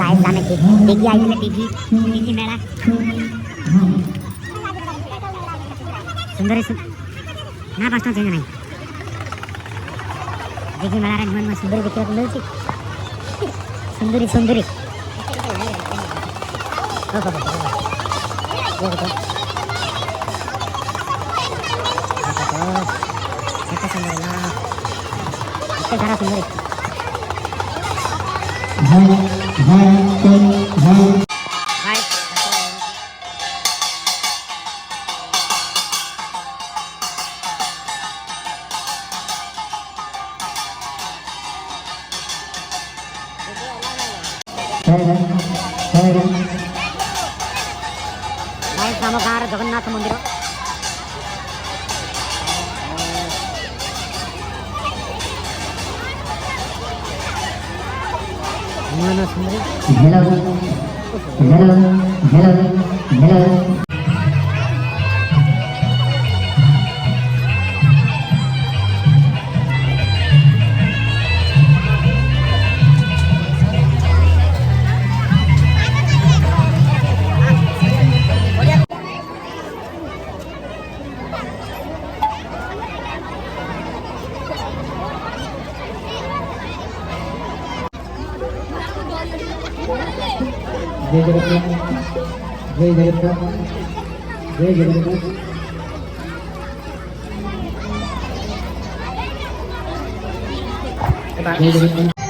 काय जाण्याची देखी ऐकलं टीव्ही टीव्ही मेळा सुंदर ना पास चेंज नहीं देखी मेळा रे मन सुंदर देखिବାକୁ मिଳୁଛି सुंदरी सुंदरी सारा सुंदरी ଆମ ଗାଁର ଜଗନ୍ନାଥ ମନ୍ଦିର जय जगन्नाथ जय जगन्नाथ जय जगन्नाथ जय जगन्नाथ